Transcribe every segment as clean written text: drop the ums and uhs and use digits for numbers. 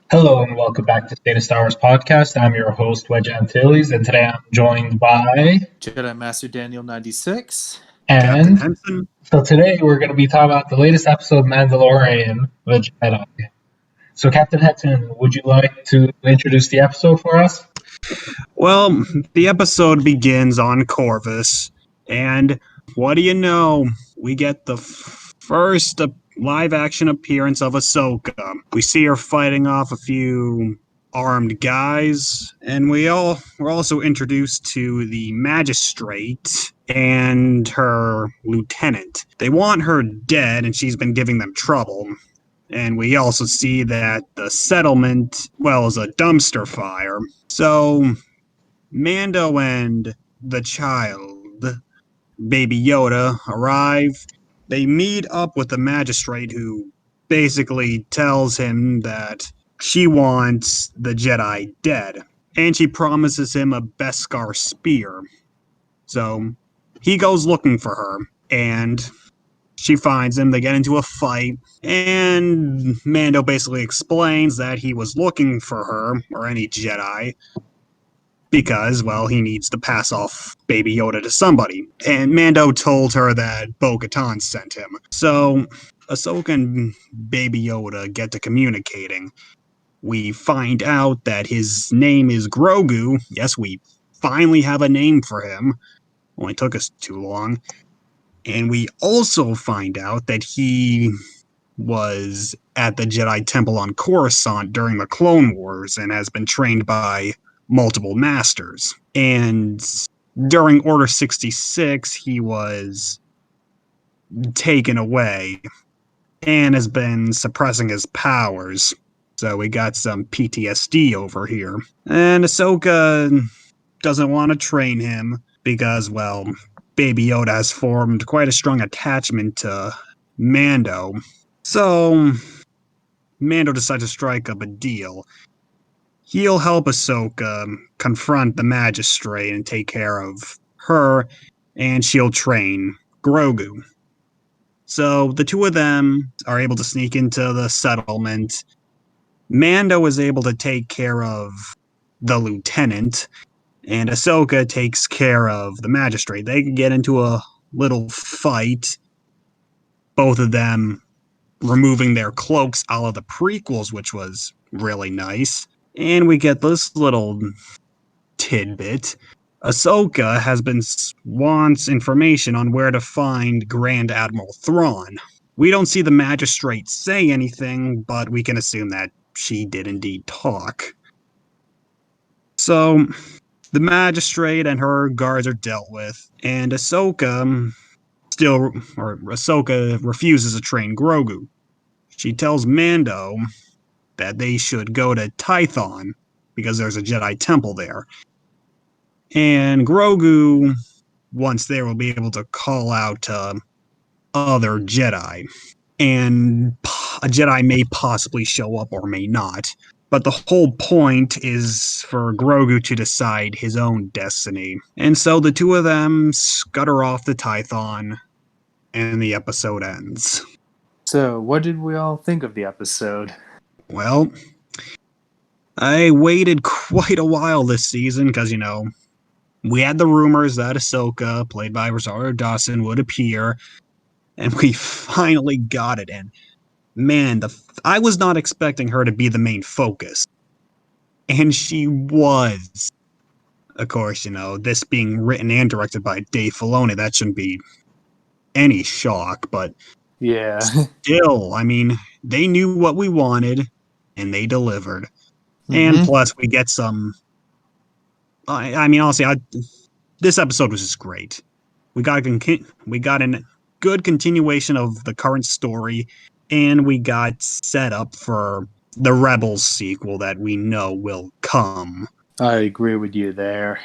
Hello and welcome back to State of Star Wars Podcast. I'm your host, Wedge Antilles, and today I'm joined by Jedi Master Daniel 96. Captain and Henson. so today we're going to be talking about the latest episode of Mandalorian, the Jedi. So Captain Henson, would you like to introduce the episode for us? Well, the episode begins on Corvus, and what do you know? We get the first live-action appearance of Ahsoka. We see her fighting off a few armed guys, and we're also introduced to the magistrate and her lieutenant. They want her dead, and she's been giving them trouble. And we also see that the settlement, is a dumpster fire. So Mando and the child, Baby Yoda, arrive. They meet up with the magistrate who basically tells him that she wants the Jedi dead. And she promises him a Beskar spear. So he goes looking for her, and she finds him. They get into a fight, and Mando basically explains that he was looking for her, or any Jedi, because, he needs to pass off Baby Yoda to somebody. And Mando told her that Bo-Katan sent him. So Ahsoka and Baby Yoda get to communicating. We find out that his name is Grogu. Yes, we finally have a name for him. Only took us too long. And we also find out that he was at the Jedi Temple on Coruscant during the Clone Wars and has been trained by multiple masters. And during Order 66, he was taken away and has been suppressing his powers. So we got some PTSD over here. And Ahsoka doesn't want to train him because, Baby Yoda has formed quite a strong attachment to Mando. So Mando decides to strike up a deal. He'll help Ahsoka confront the magistrate and take care of her, and she'll train Grogu. So the two of them are able to sneak into the settlement. Mando is able to take care of the lieutenant, and Ahsoka takes care of the magistrate. They can get into a little fight, both of them removing their cloaks out of the prequels, which was really nice. And we get this little tidbit. Ahsoka wants information on where to find Grand Admiral Thrawn. We don't see the magistrate say anything, but we can assume that she did indeed talk. So the magistrate and her guards are dealt with, and Ahsoka refuses to train Grogu. She tells Mando that they should go to Tython because there's a Jedi temple there. And Grogu, once there, will be able to call out other Jedi. And a Jedi may possibly show up or may not. But the whole point is for Grogu to decide his own destiny. And so the two of them scutter off to Tython, and the episode ends. So, what did we all think of the episode? Well, I waited quite a while this season because, we had the rumors that Ahsoka, played by Rosario Dawson, would appear, and we finally got it. And man, I was not expecting her to be the main focus. And she was. Of course, this being written and directed by Dave Filoni, that shouldn't be any shock, but yeah. Still, they knew what we wanted, and they delivered. Mm-hmm. And plus, we get some... honestly, this episode was just great. We got a good continuation of the current story, and we got set up for the Rebels sequel that we know will come. I agree with you there.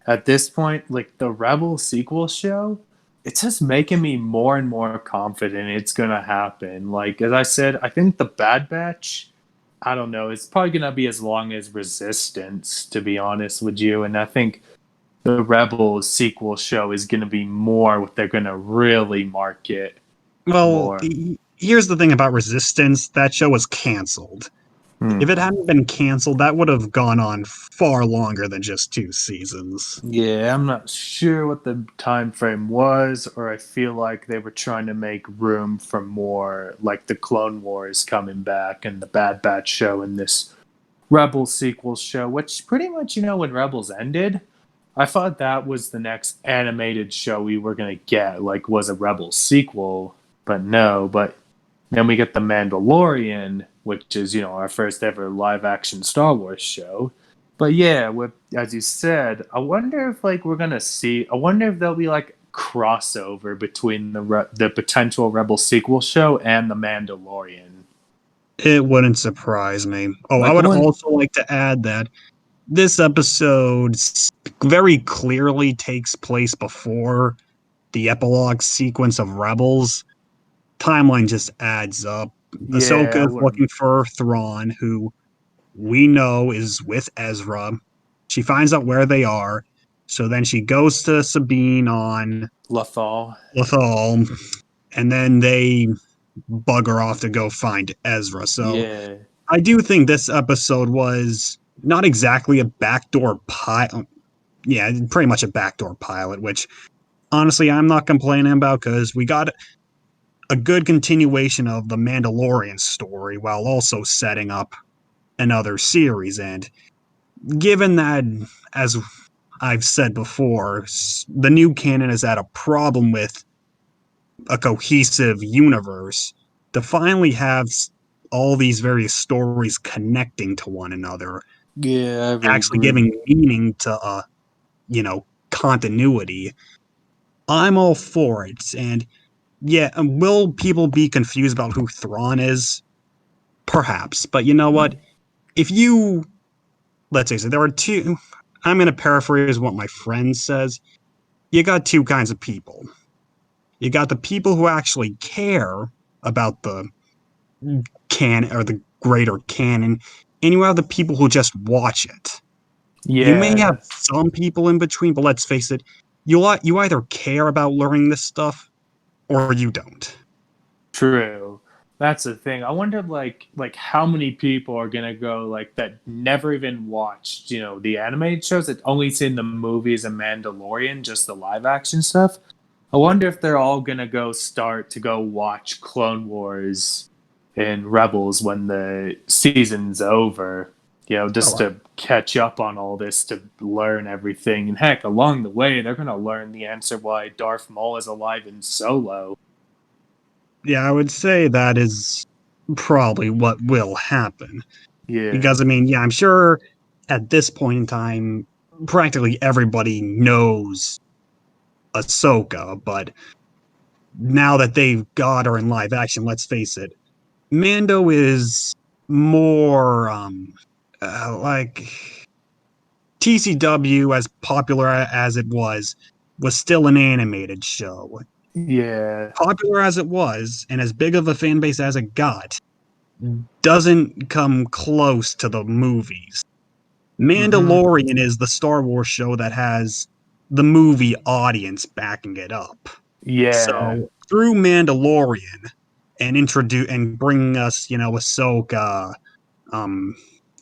At this point, the Rebels sequel show, it's just making me more and more confident it's going to happen. As I said, I think the Bad Batch, I don't know, it's probably going to be as long as Resistance, to be honest with you. And I think the Rebels sequel show is going to be more what they're going to really market. Well, here's the thing about Resistance. That show was canceled. If it hadn't been canceled, that would have gone on far longer than just 2 seasons. Yeah, I'm not sure what the time frame was, or I feel like they were trying to make room for more, like the Clone Wars coming back and the Bad Batch show and this Rebels sequel show, which pretty much, when Rebels ended, I thought that was the next animated show we were going to get, like, was a Rebels sequel, but no. But then we get The Mandalorian, which is, our first ever live action Star Wars show. But yeah, as you said, I wonder if, like, I wonder if there'll be, like, crossover between the potential Rebel sequel show and The Mandalorian. It wouldn't surprise me. Oh, I Like, would also like to add that this episode very clearly takes place before the epilogue sequence of Rebels. Timeline just adds up. yeah, Ahsoka is looking for Thrawn, who we know is with Ezra. She finds out where they are, so then she goes to Sabine on Lothal, and then they bugger off to go find Ezra. So yeah. I do think this episode was not exactly a backdoor pilot. Yeah, pretty much a backdoor pilot, which honestly I'm not complaining about because we got a good continuation of the Mandalorian story while also setting up another series. And given that, as I've said before, the new canon has had a problem with a cohesive universe, to finally have all these various stories connecting to one another, Yeah, I would actually agree. giving meaning to continuity, I'm all for it. And yeah, will people be confused about who Thrawn is? Perhaps. But you know what? If you, let's face it, there are two, I'm going to paraphrase what my friend says. You got two kinds of people. You got the people who actually care about the canon or the greater canon, and you have the people who just watch it. You may have Yeah, some people in between, but let's face it, you either care about learning this stuff or you don't. true. That's the thing. I wonder, like how many people are gonna go like that never even watched, the animated shows that only seen the movies and Mandalorian, just the live action stuff. I wonder if they're all gonna start to go watch Clone Wars and Rebels when the season's over. Just Oh, to catch up on all this, to learn everything. And heck, along the way, they're gonna learn the answer why Darth Maul is alive in Solo. yeah, I would say that is probably what will happen. Yeah, Because, I mean, yeah, I'm sure at this point in time, practically everybody knows Ahsoka, but now that they've got her in live action, let's face it, Mando is more like TCW, as popular as it was still an animated show. yeah, Popular as it was, and as big of a fan base as it got, doesn't come close to the movies. Mandalorian is the Star Wars show that has the movie audience backing it up. yeah, So through Mandalorian and bringing us, Ahsoka, um,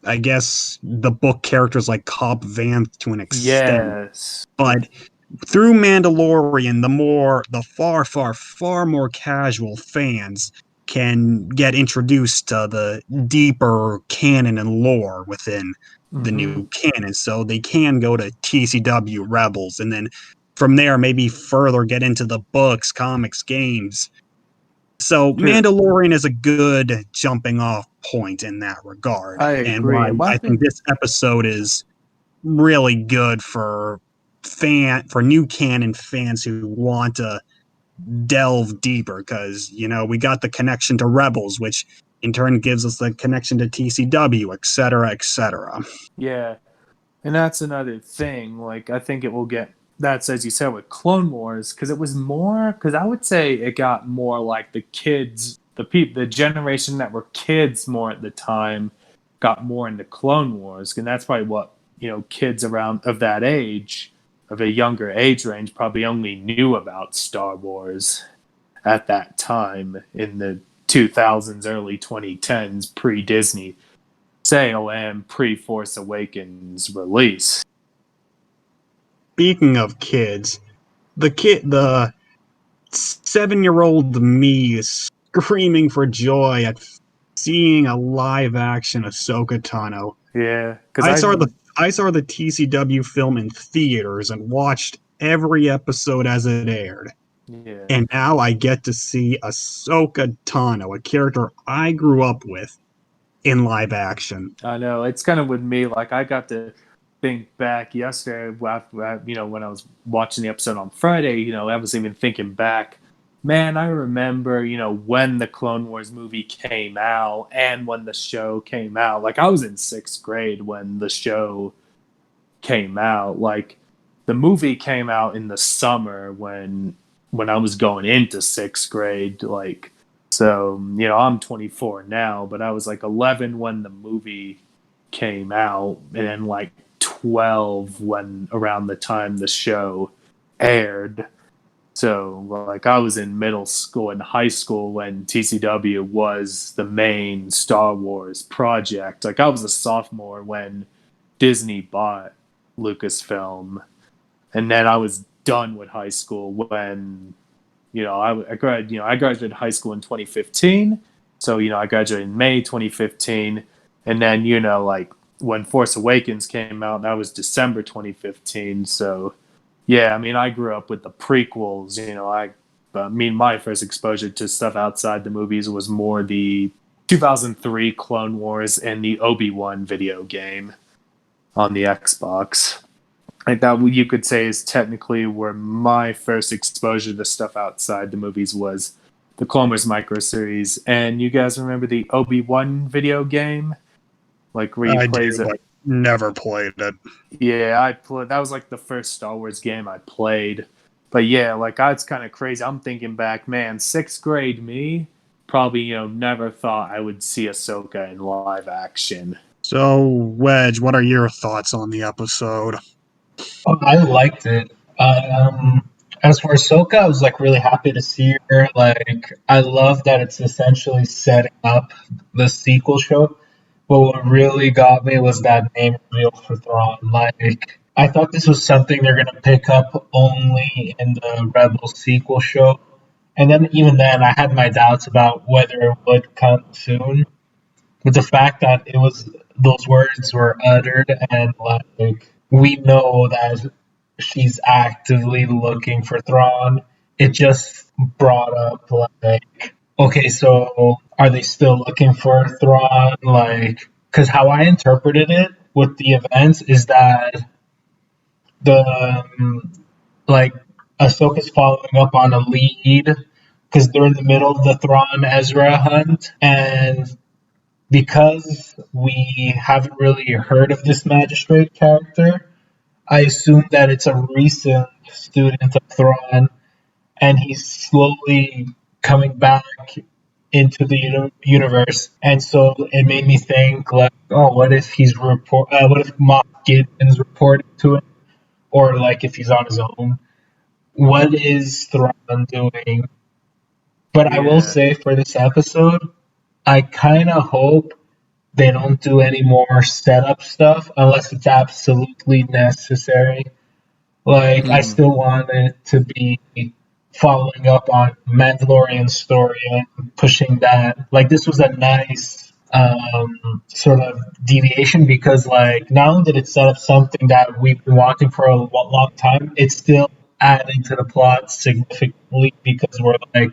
I guess the book characters like Cobb Vanth to an extent, yes, but through Mandalorian, the far, far, far more casual fans can get introduced to the deeper canon and lore within the new canon. So they can go to TCW Rebels and then from there maybe further get into the books, comics, games. So true. Mandalorian is a good jumping off point in that regard. I And agree. why And what I think this episode is really good for new canon fans who want to delve deeper because we got the connection to Rebels, which in turn gives us the connection to TCW, etc., etc. Yeah, and that's another thing. Like, I think it will get that's as you said with Clone Wars, because it was more. Because I would say it got more like the kids, the generation that were kids more at the time, got more into Clone Wars, and that's probably what kids around of that age, of a younger age range, probably only knew about Star Wars at that time in the 2000s, early 2010s, pre Disney. sale and pre-Force Awakens release. Speaking of kids, the 7-year-old me is screaming for joy at seeing a live-action Ahsoka Tano. Yeah, I saw the TCW film in theaters and watched every episode as it aired. Yeah. And now I get to see Ahsoka Tano, a character I grew up with, in live action. I know. It's kind of with me. Like, I got to think back yesterday, when I was watching the episode on Friday, I was even thinking back, man, I remember, when the Clone Wars movie came out and when the show came out. Like, I was in 6th grade when the show came out. Like, the movie came out in the summer when I was going into 6th grade. Like, so, I'm 24 now, but I was like 11 when the movie came out, and then like 12 when around the time the show aired. So, like, I was in middle school and high school when TCW was the main Star Wars project. Like, I was a sophomore when Disney bought Lucasfilm, and then I was done with high school when I graduated high school in 2015. So, I graduated in May 2015. And then, like when Force Awakens came out, that was December 2015. So, yeah, I mean, I grew up with the prequels. My first exposure to stuff outside the movies was more the 2003 Clone Wars and the Obi-Wan video game on the Xbox. Like, that you could say is technically where my first exposure to stuff outside the movies was the Clone Wars micro series. And you guys remember the Obi-Wan video game? Like, where you plays it? But never played it. Yeah, I played. That was like the first Star Wars game I played. But yeah, like, it's kind of crazy. I'm thinking back, man, 6th grade me probably never thought I would see Ahsoka in live action. So, Wedge, what are your thoughts on the episode? Oh, I liked it. As for Ahsoka, I was like really happy to see her. Like, I love that it's essentially setting up the sequel show. But what really got me was that name reveal for Thrawn. Like, I thought this was something they're gonna pick up only in the Rebel sequel show. And then even then, I had my doubts about whether it would come soon. But the fact that those words were uttered, and like we know that she's actively looking for Thrawn, it just brought up like, okay, so are they still looking for Thrawn? Like, because how I interpreted it with the events is that the like Ahsoka's following up on a lead because they're in the middle of the Thrawn Ezra hunt, and because we haven't really heard of this magistrate character, I assume that it's a recent student of Thrawn, and he's slowly coming back into the universe. And so it made me think, like, oh, what if what if Moff Gideon's reporting to him, or like if he's on his own? What is Thrawn doing? But I will say for this episode, I kind of hope they don't do any more setup stuff unless it's absolutely necessary. Like, I still want it to be following up on Mandalorian's story and pushing that. Like, this was a nice sort of deviation because, like, not only did it set up something that we've been wanting for a long time, it's still adding to the plot significantly because we're like,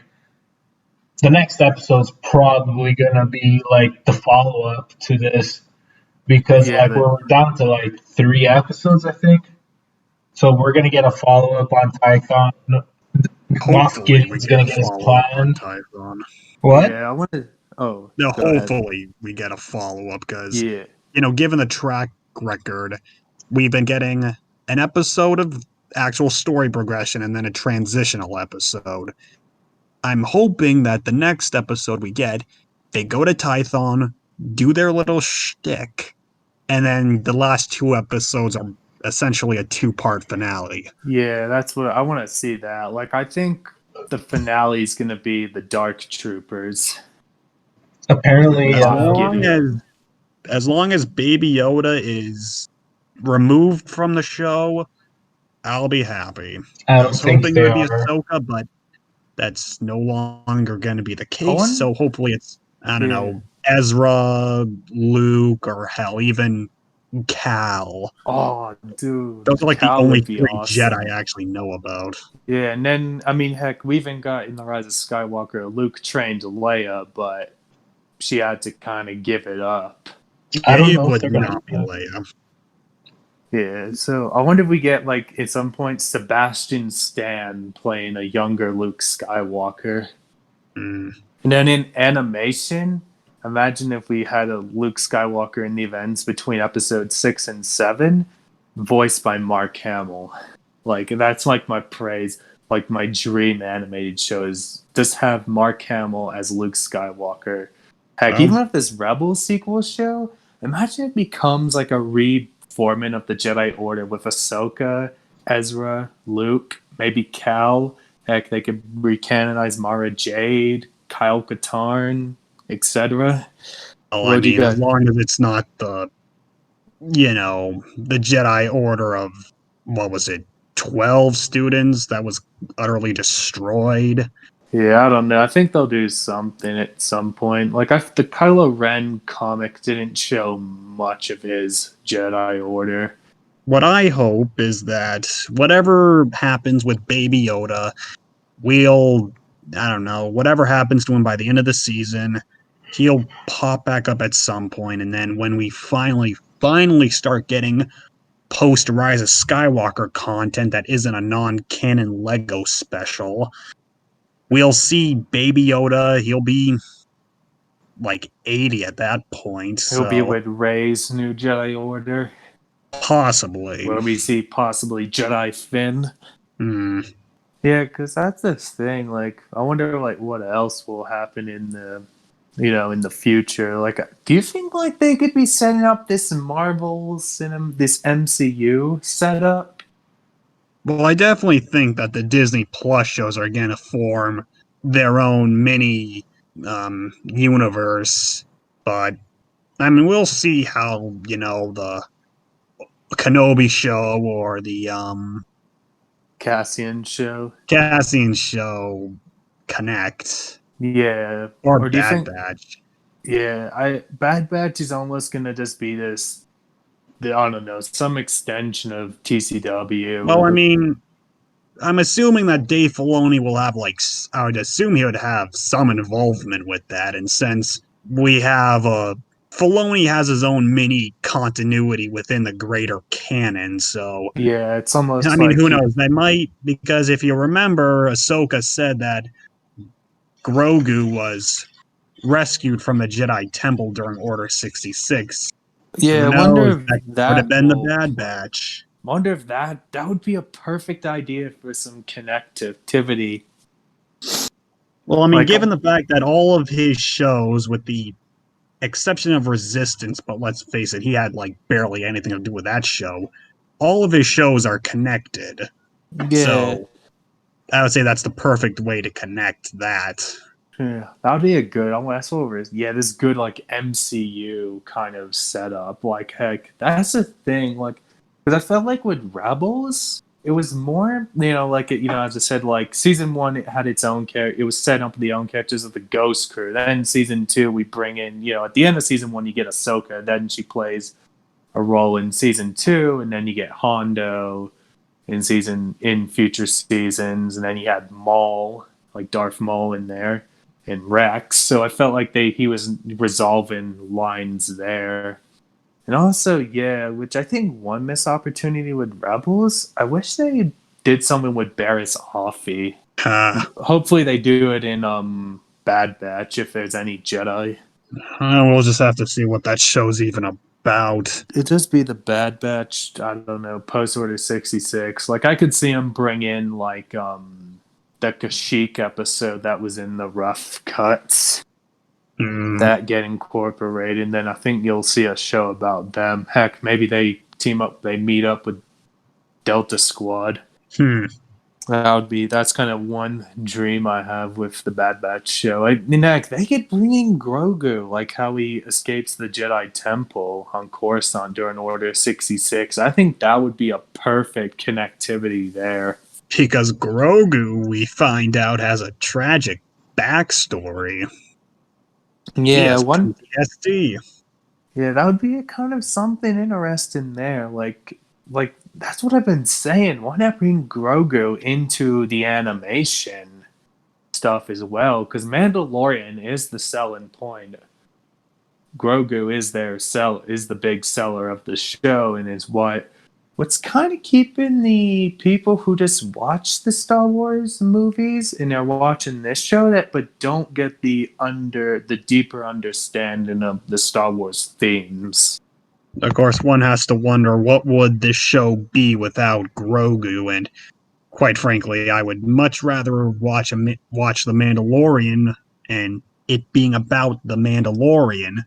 the next episode's probably gonna be like the follow up to this because we're down to like 3 episodes, I think. So we're gonna get a follow up on Tython. Moff Gideon's gonna get his plan. What? Yeah, I wanted. Oh, no. Hopefully, we get a follow up because given the track record, we've been getting an episode of actual story progression and then a transitional episode. I'm hoping that the next episode we get, they go to Tython, do their little shtick, and then the last 2 episodes are essentially a 2-part finale. Yeah, that's what I want to see. That, like, I think the finale is going to be the Dark Troopers. Apparently, as long as Baby Yoda is removed from the show, I'll be happy. I I don't was think hoping it they would be are. Ahsoka, but that's no longer going to be the I case. wonder, So hopefully it's, I don't yeah. know, Ezra, Luke, or hell, even Cal. Oh, dude, Those are like the Cal only would be three awesome. Jedi I actually know about. Yeah, and then I mean, heck, we even got in the Rise of Skywalker. Luke trained Leia, but she had to kind of give it up. I Yeah, don't it know if would they're gonna not do be that. Leia. Yeah, so I wonder if we get like at some point Sebastian Stan playing a younger Luke Skywalker. Mm. And then in animation, imagine if we had a Luke Skywalker in the events between episodes 6 and 7, voiced by Mark Hamill. Like that's like my praise, like my dream animated show is just have Mark Hamill as Luke Skywalker. Heck, Well, even if this Rebels sequel show, imagine it becomes like a reforming of the Jedi Order with Ahsoka, Ezra, Luke, maybe Cal. Heck, they could recanonize Mara Jade, Kyle Katarn, etc. I What do you mean, as got? long as it's not the Jedi Order of, what was it, 12 students that was utterly destroyed. Yeah, I don't know. I think they'll do something at some point. Like the Kylo Ren comic didn't show much of his Jedi Order. What I hope is that whatever happens with Baby Yoda, we'll, I don't know, whatever happens to him by the end of the season, he'll pop back up at some point, and then when we finally start getting post Rise of Skywalker content that isn't a non-canon Lego special, we'll see Baby Yoda. He'll be like 80 at that point, He'll be so with Rey's new Jedi Order, possibly. where we see possibly Jedi Finn. Hmm. Yeah, because that's this thing. Like, I wonder, like, what else will happen in the, in the future. Like, do you think like they could be setting up this Marvel this MCU setup? Well, I definitely think that the Disney Plus shows are going to form their own mini universe, but I mean, we'll see how the Kenobi show or the Cassian show. Cassian show connect, Yeah. or Or do you Bad think Batch. yeah, I Bad Batch is almost gonna just be this I don't know, some extension of Well, I TCW. mean, I'm assuming that Dave Filoni will have I would assume he would have some involvement with that, and since we have Filoni has his own mini continuity within the greater canon, so Yeah, it's I almost mean, like who knows? They might, because if you remember, Ahsoka said that Grogu was rescued from the Jedi Temple during Order 66. yeah, Who I wonder knows? if That could have that been the will Bad Batch. wonder if that would be a perfect idea for some connectivity. Well, I mean, Like given the fact that all of his shows, with the exception of Resistance, but let's face it, he had like barely anything to do with that show. All of his shows are connected. yeah, So I would say that's the perfect way to connect that. yeah, that would be a good. That's what it is. Yeah, this good like MCU kind of setup. Like heck, that's the thing. Like, because I felt like with Rebels, it was more like as I said, like season one it had its own character. It was set up with the own characters of the Ghost Crew. Then season two we bring in at the end of season one you get Ahsoka. Then she plays a role in season two, and then you get Hondo in future seasons, and then you had Maul, like Darth Maul in there, and Rex. So I felt like he was resolving lines there. And also, yeah, which I think one missed opportunity with Rebels. I wish they did something with Barriss Offee. Uh, Hopefully they do it in Bad Batch if there's any Jedi. we'll just have to see what that show's even about. It just be the Bad Batch. I don't know, post Order 66. Like I could see him bring in like the Kashyyyk episode that was in the rough cuts Mm, that get incorporated. And then I think you'll see a show about them. Heck, maybe they team up. They meet up with Delta Squad. hmm. That's kind of one dream I have with the Bad Batch show. I mean, heck, they could bring in Grogu, like how he escapes the Jedi Temple on Coruscant during Order 66. I think that would be a perfect connectivity there. Because Grogu, we find out, has a tragic backstory. He Yeah, has PTSD. Yeah, that would be a kind of something interesting there. Like that's what I've been saying. Why not bring Grogu into the animation stuff as well? Because Mandalorian is the selling point. Grogu is the big seller of the show, and is what's kind of keeping the people who just watch the Star Wars movies and are watching this show but don't get the deeper understanding of the Star Wars themes. Of course, one has to wonder what would this show be without Grogu, and quite frankly, I would much rather watch The Mandalorian and it being about the Mandalorian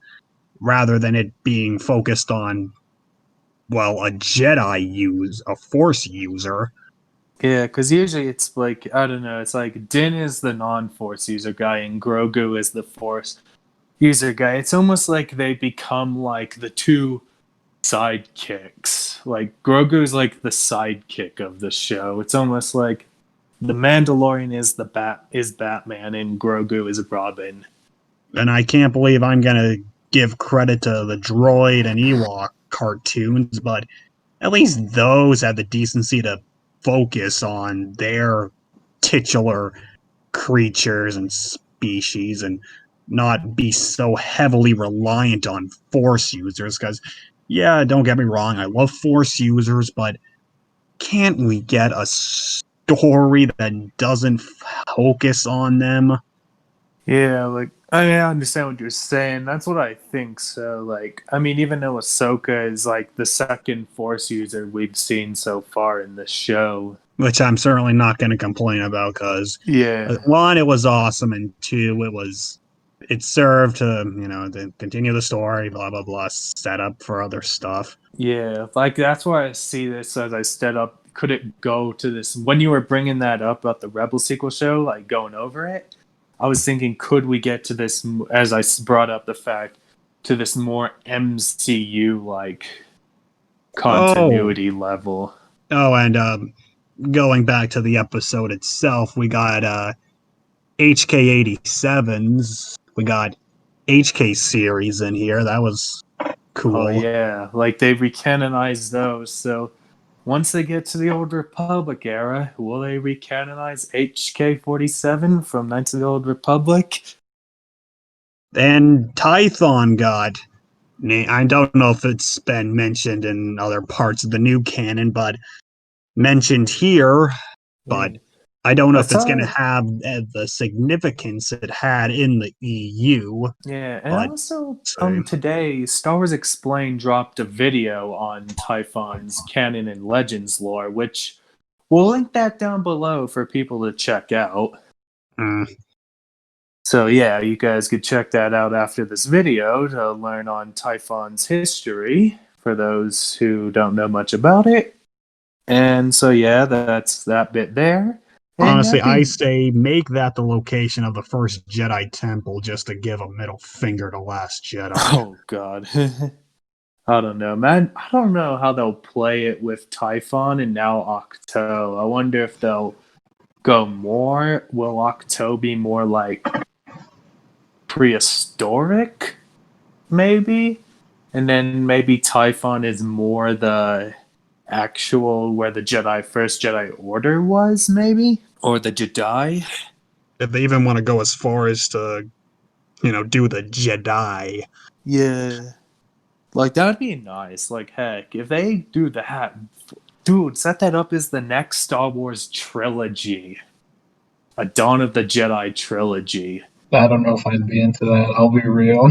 rather than it being focused on, well, a Force user. Yeah, because usually it's like, I don't know, it's like Din is the non-Force user guy and Grogu is the Force user guy. It's almost like they become like the two sidekicks. Like Grogu's like the sidekick of the show. It's almost like the Mandalorian is Batman and Grogu is Robin. And I can't believe I'm gonna give credit to the droid and Ewok cartoons, but at least those had the decency to focus on their titular creatures and species and not be so heavily reliant on Force users. Because, yeah, don't get me wrong, I love Force users, but can't we get a story that doesn't focus on them? Yeah, like I mean, I understand what you're saying. That's what I think. So, like, I mean, even though Ahsoka is like the second Force user we've seen so far in the show, Which I'm certainly not going to complain about because, yeah, one, it was awesome, and two, it served to continue the story, blah blah blah, set up for other stuff. yeah, like that's why I see this as I set up. Could it go to this when you were bringing that up about the Rebel sequel show, like going over it? I was thinking, could we get to this as I brought up the fact to this more MCU like continuity level? Oh, and going back to the episode itself, we got HK87s, we got HK series in here. That was cool. Oh yeah, like they recanonized those. So once they get to the Old Republic era, will they recanonize HK-47 from Knights of the Old Republic? And Tython got. I don't know if it's been mentioned in other parts of the new canon, but mentioned here. But I don't know if it's going to have the significance it had in the EU. Yeah, and also today, Star Wars Explained dropped a video on Typhon's canon and legends lore, which we'll link that down below for people to check out. So yeah, you guys could check that out after this video to learn on Typhon's history for those who don't know much about it. And so yeah, that's that bit there. And honestly, I say make that the location of the first Jedi temple just to give a middle finger to Last Jedi. Oh god. I don't know, man. I don't know how they'll play it with Typhon and now Octo. I wonder if they'll go more. Will Octo be more like prehistoric, maybe? And then maybe Typhon is more the actual where the first Jedi Order was, maybe? Or the Jedi? If they even want to go as far as to, do the Jedi. Yeah. Like, that would be nice. Like, heck, if they do that, dude, set that up as the next Star Wars trilogy. A Dawn of the Jedi trilogy. I don't know if I'd be into that, I'll be real.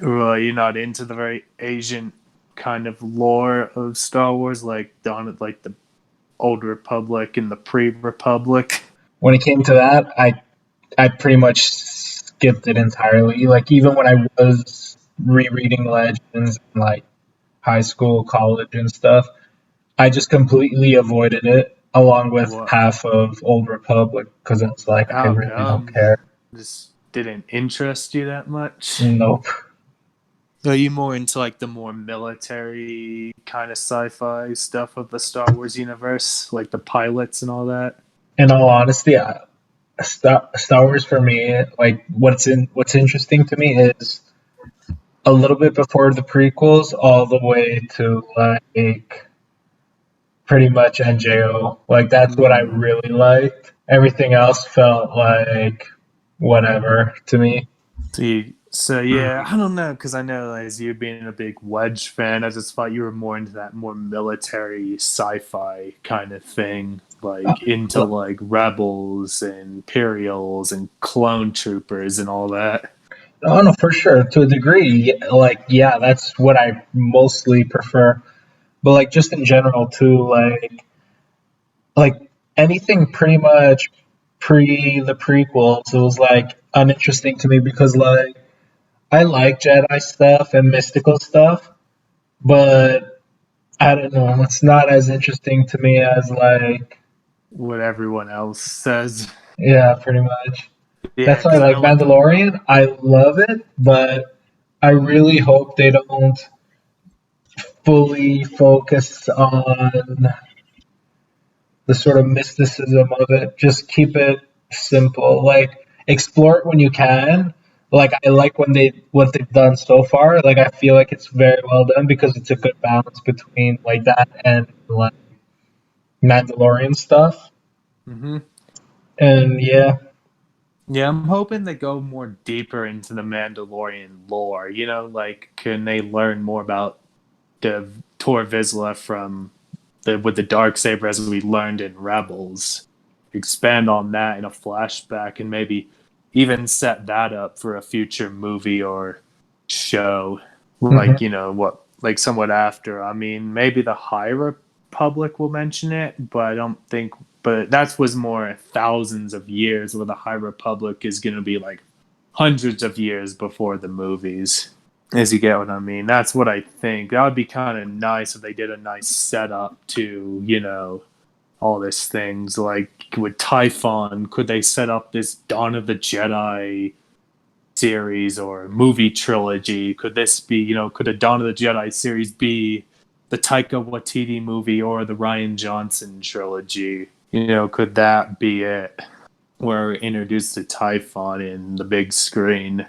Well, you're not into the very Asian kind of lore of Star Wars, like like the Old Republic and the pre-Republic. When it came to that, I pretty much skipped it entirely. Like even when I was rereading Legends in like high school, college and stuff, I just completely avoided it. along with What? half of Old Republic, because it's like I How really don't come? care. Just didn't interest you that much? Nope. Are you more into like the more military kind of sci-fi stuff of the Star Wars universe, like the pilots and all that? In all honesty, Star Wars for me, like what's interesting to me is a little bit before the prequels, all the way to like pretty much NJO. Like that's what I Mm. really liked. Everything else felt like whatever to me. So yeah, I don't know because I know as you being a big Wedge fan, I just thought you were more into that more military sci-fi kind of thing, like into like rebels and Imperials and clone troopers and all that. Oh no, for sure, to a degree. Like yeah, that's what I mostly prefer. But like just in general too, like anything pretty much pre the prequels, it was like uninteresting to me because like I like Jedi stuff and mystical stuff, but I don't know, it's not as interesting to me as like What everyone else says. yeah, pretty much. Yeah, That's why because I like know like the Mandalorian, I love it, but I really hope they don't fully focus on the sort of mysticism of it. Just keep it simple. Like explore it when you can. Like I like when they what they've done so far. Like I feel like it's very well done because it's a good balance between like that and like Mandalorian stuff. hmm And yeah, Yeah, I'm hoping they go more deeper into the Mandalorian lore. You know, like can they learn more about the Tor Vizsla from the with the dark saber as we learned in Rebels? Expand on that in a flashback and maybe even set that up for a future movie or show. hmm Like what, like somewhat after. I mean, maybe the High Republic will mention it, but I don't think. But that was more thousands of years, where the High Republic is going to be like hundreds of years before the movies. As you get what I mean, that's what I think. That would be kind of nice if they did a nice setup to all these things. Like with Typhon, could they set up this Dawn of the Jedi series or movie trilogy? Could this be, could a Dawn of the Jedi series be the Taika Waititi movie or the Ryan Johnson trilogy? Could that be it? Where we're introduced to Typhon in the big screen.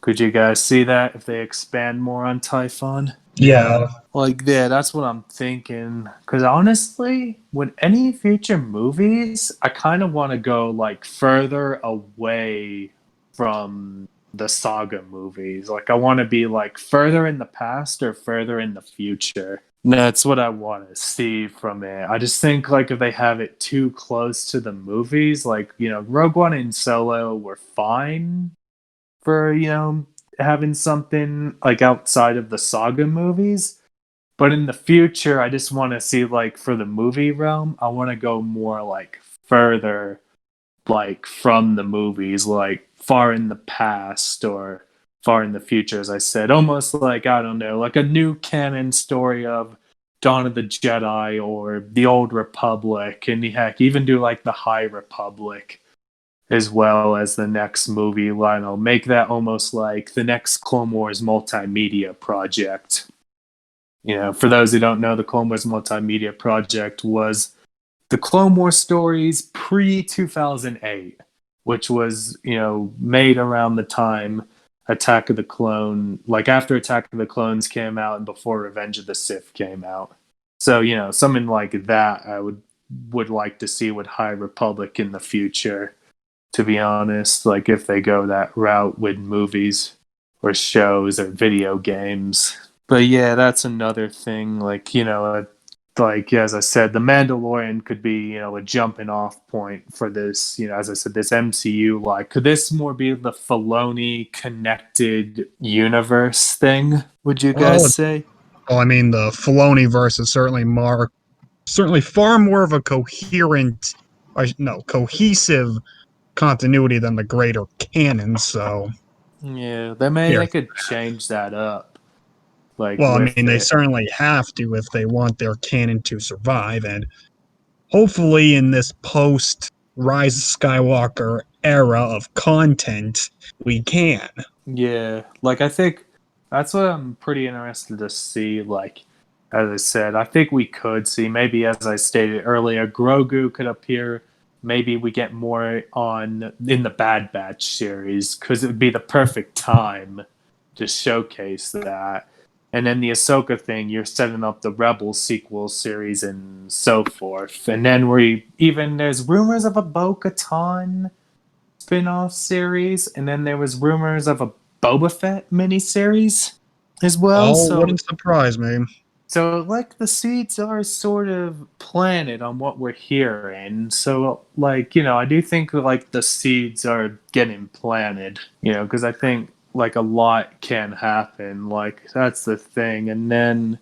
Could you guys see that if they expand more on Typhon? yeah, Like, yeah, that's what I'm thinking. Because honestly, with any future movies, I kind of want to go like further away from the saga movies. Like, I want to be like further in the past or further in the future. That's what I want to see from it. I just think like if they have it too close to the movies, like Rogue One and Solo were fine for having something like outside of the saga movies, but in the future, I just want to see, like, for the movie realm, I want to go more, like, further, like, from the movies, like, far in the past or far in the future, as I said. Almost like, I don't know, like a new canon story of Dawn of the Jedi or the Old Republic, and heck, even do, like, the High Republic as well as the next movie. Lionel, make that almost like the next Clone Wars multimedia project. For those who don't know, the Clone Wars Multimedia Project was the Clone Wars stories pre 2008, which was, made around the time Attack of the Clone, like after Attack of the Clones came out and before Revenge of the Sith came out. So, something like that I would like to see with High Republic in the future, to be honest, like if they go that route with movies or shows or video games. But yeah, that's another thing. Like, like as I said, the Mandalorian could be, a jumping off point for this, as I said, this MCU. Like, could this more be the Filoni connected universe thing? Would you Well, guys say? I mean, the Filoni verse is certainly far more of a cohesive continuity than the greater canon. So, Yeah, here, they could change that up, like well, I with mean, they it. certainly have to if they want their canon to survive. And hopefully in this post Rise of Skywalker era of content, we can. Yeah, like I think that's what I'm pretty interested to see. Like, as I said, I think we could see maybe, as I stated earlier, Grogu could appear. Maybe we get more on in the Bad Batch series because it would be the perfect time to showcase that. And then the Ahsoka thing, you're setting up the Rebels sequel series and so forth. And then there's rumors of a Bo-Katan spin-off series, and then there was rumors of a Boba Fett miniseries as well. Oh, So wouldn't surprise me. like the seeds are sort of planted on what we're hearing. So like, I do think like the seeds are getting planted, because I think like a lot can happen. Like that's the thing. And then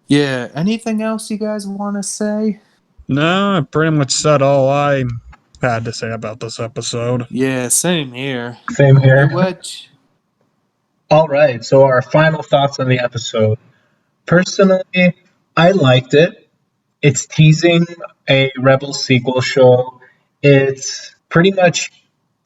yeah, anything else you guys want to say? No, I pretty much said all I had to say about this episode. Yeah, same here. Same Hey, here. Wedge. All right, so our final thoughts on the episode. Personally, I liked it. It's teasing a Rebel sequel show. It's pretty much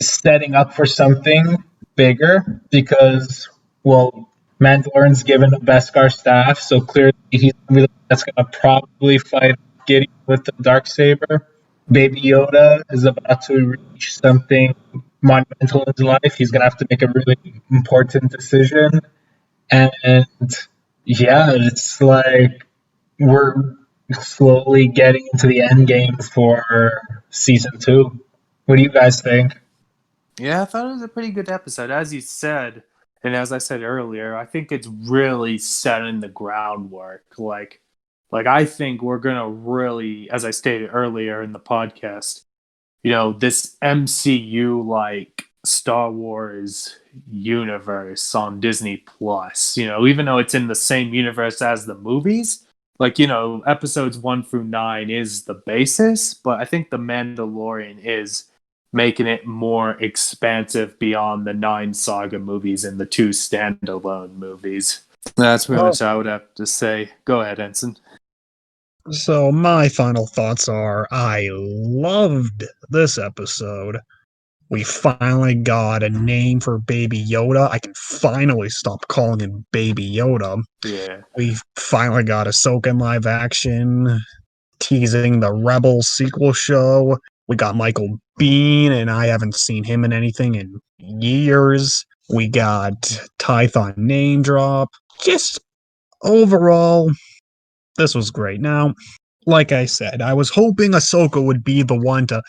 setting up for something bigger because, well, Mandalorian's given a Beskar staff, so clearly he's gonna be the one that's going to probably fight Gideon with the Darksaber. Baby Yoda is about to reach something monumental in his life. He's going to have to make a really important decision. And yeah, it's like we're slowly getting into the end game for season 2. What do you guys think? Yeah, I thought it was a pretty good episode. As you said, and as I said earlier, I think it's really setting the groundwork. Like I think we're gonna really, as I stated earlier in the podcast, this MCU like Star Wars universe on Disney Plus, even though it's in the same universe as the movies, like, episodes 1 through 9 is the basis, but I think The Mandalorian is making it more expansive beyond the 9 saga movies and the 2 standalone movies. That's pretty Well, much what I would have to say. Go ahead, Ensign. so my final thoughts are I loved this episode. We finally got a name for Baby Yoda. I can finally stop calling him Baby Yoda. Yeah. We finally got Ahsoka in live action, teasing the Rebels sequel show. We got Michael Bean, and I haven't seen him in anything in years. We got Tython name drop. Just overall, this was great. Now, like I said, I was hoping Ahsoka would be the one to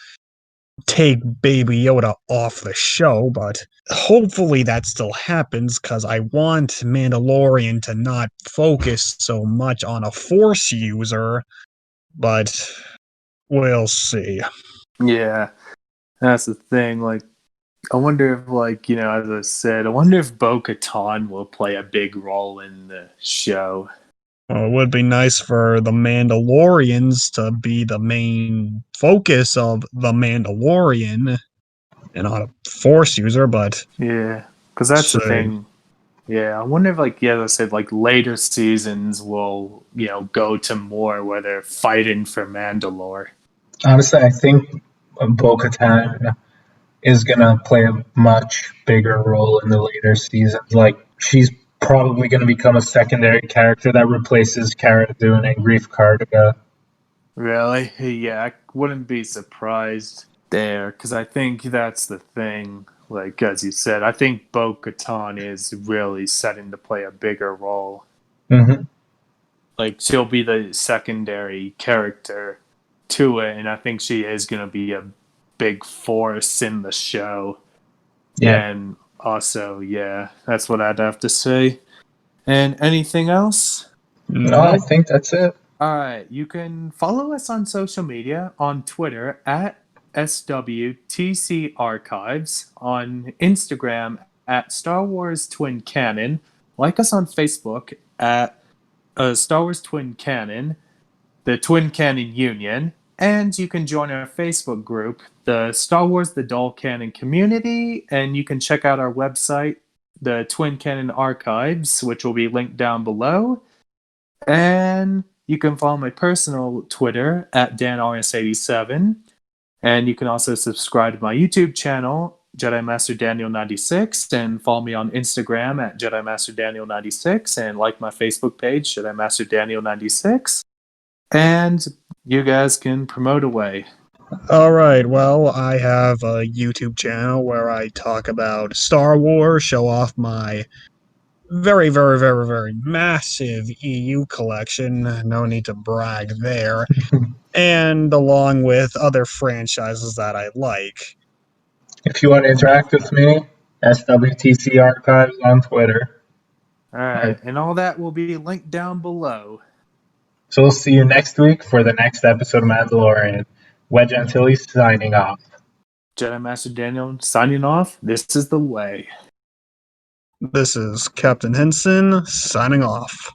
take Baby Yoda off the show, but hopefully that still happens because I want Mandalorian to not focus so much on a Force user, but we'll see. Yeah. That's the thing. Like, I wonder if, like, as I said, I wonder if Bo-Katan will play a big role in the show. Well, it would be nice for the Mandalorians to be the main focus of the Mandalorian and not a Force user, but Yeah, because that's the thing. Yeah, I wonder if, like, as I said, like, later seasons will, go to more where they're fighting for Mandalore. Honestly, I think Bo-Katan is going to play a much bigger role in the later seasons. Like, she's probably going to become a secondary character that replaces Cara Dune and Grief Karga. Really? Yeah, I wouldn't be surprised there, because I think that's the thing. Like, as you said, I think Bo-Katan is really setting to play a bigger role. Mm-hmm. Like, she'll be the secondary character to it, and I think she is going to be a big force in the show. Yeah. And also, yeah, that's what I'd have to say. And anything else? No, I think that's it. All right, you can follow us on social media on Twitter at SWTC Archives, on Instagram at Star Wars Twin Canon, like us on Facebook at Star Wars Twin Canon, the Twin Canon Union, and you can join our Facebook group, the Star Wars The Doll Canon Community, and you can check out our website, the Twin Canon Archives, which will be linked down below. And You can follow my personal Twitter at DanRS87. And you can also subscribe to my YouTube channel, Jedi Master Daniel 96, and follow me on Instagram at Jedi Master Daniel 96, and like my Facebook page, Jedi Master Daniel 96. And you guys can promote away. All right, well, I have a YouTube channel where I talk about Star Wars, show off my very, very, very, very massive EU collection. No need to brag there. And along with other franchises that I like. If you want to interact with me, SWTC Archives on Twitter. All right, and all that will be linked down below. So we'll see you next week for the next episode of Mandalorian. Wedge Antilles signing off. Jedi Master Daniel signing off. This is the way. This is Captain Henson signing off.